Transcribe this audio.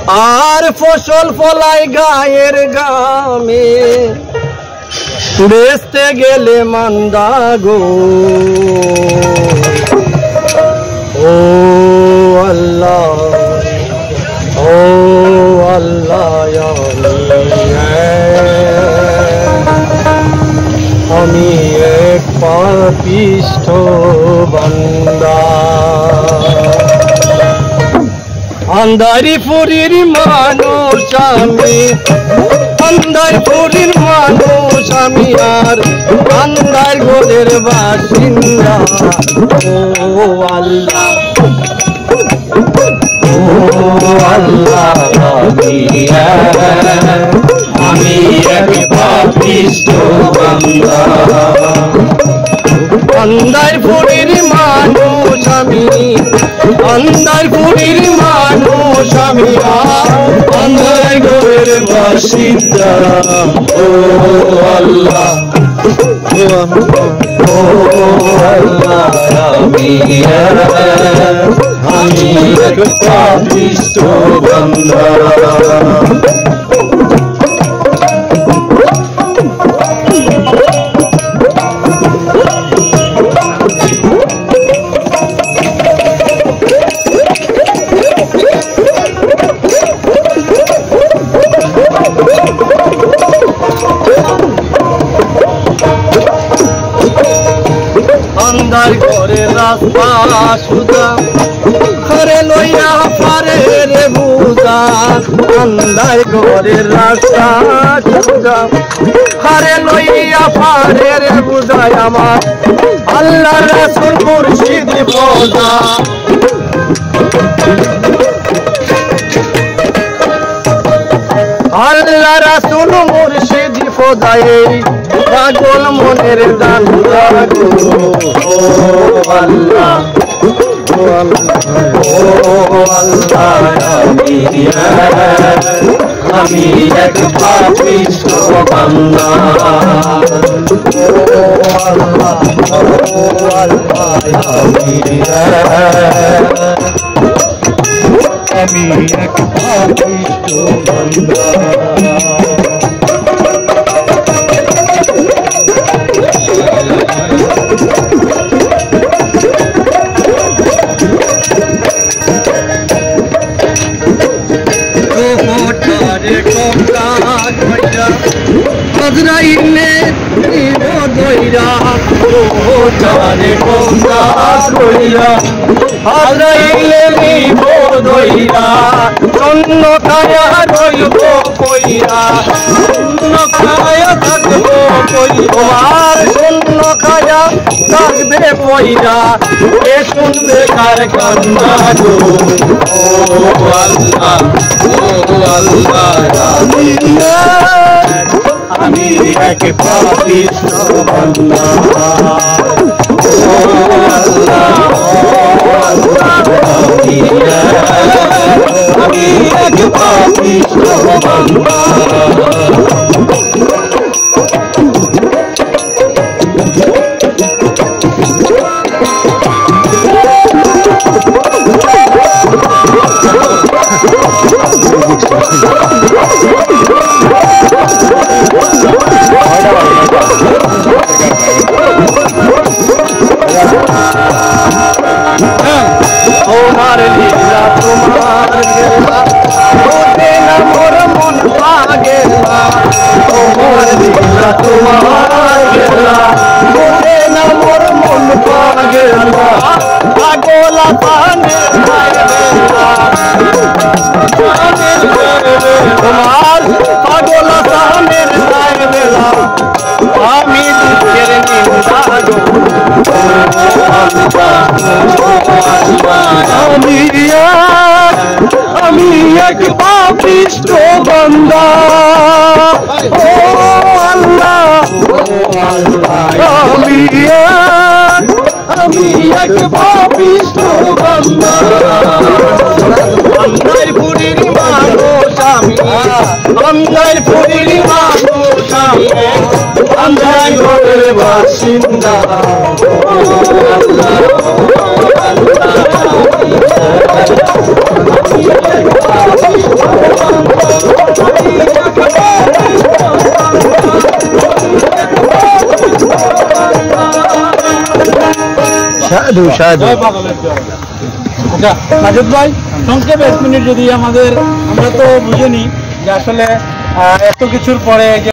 আর ফসল ফলাই গায়ের গামে বেচতে গেলে মান্দা গো ও আল্লাহ ও আল্লাহ আমি এক পাপিষ্ঠ বান্দা আন্দারিপুরের মানুষ আমি আন্দারিপুরের মানুষ আমি আর আন্দার গোলের বাসিন্দা ও আল্লাহ ও আল্লাহ আমি এক পাপিষ্ঠ বান্দা আন্দারপুরের মানুষ আমি আন্দারপুরের মানুষ আমি আন্দার গোলের বাসিন্দা ও আল্লাহ ও আল্লাহ আমি এক পাপিষ্ঠ বান্দা আন্দার ঘরের রাস্তা সুদা ঘরে লইয়া পারে রে বুদা আন্দার ঘরের রাস্তা সুদা ঘরে লইয়া পারে রে বুদা আমার আল্লাহ রাসূল মুর্শিদ বোঝা আল্লাহ রাসূল মুর্শিদ খোদায়ে পাগল মনের দান লাগো ও আল্লাহ ও আল্লাহ আমি এক পাপিষ্ঠ বান্দা ও আল্লাহ আমি এক পাপিষ্ঠ বান্দা আজরাইলে দইরা ও জানে কোনা কইরা আজরাইলে নিব দইরা অন্য কায়া রইব কইরা অন্য কায়া থাকবো কইরা আর অন্য কায়া থাকবে কইরা এ শুনবে কার কান্না গো ও আল্লাহ ও আল্লাহ আমি এক পাপিষ্ঠ বান্দা ও আল্লাহ আমি এক পাপিষ্ঠ বান্দা তোমার লীলা তোমার খেলা ওতে না মোর মন পাগেলা তোমার লীলা তোমার খেলা ওতে না মোর মন পাগেলা পাগলা পানে তোমার পাগলা পানের বেলা আমি দুঃখের নিন্দা গো আমি এক পাপিষ্ঠ বান্দা ও আল্লাহ আমি এক পাপিষ্ঠ বান্দা আন্দারপুরের মানুষ আমি আন্দারপুরের মানুষ আমি আন্দার ঘরের বাসিন্দা আল্লাহ সাধু সাধু। জয় পাগলের জয়। আচ্ছা সাজেদ ভাই, সংক্ষেপে 1 মিনিট যদি আমরা তো বুঝিনি যে আসলে এত কিছুর পরে যে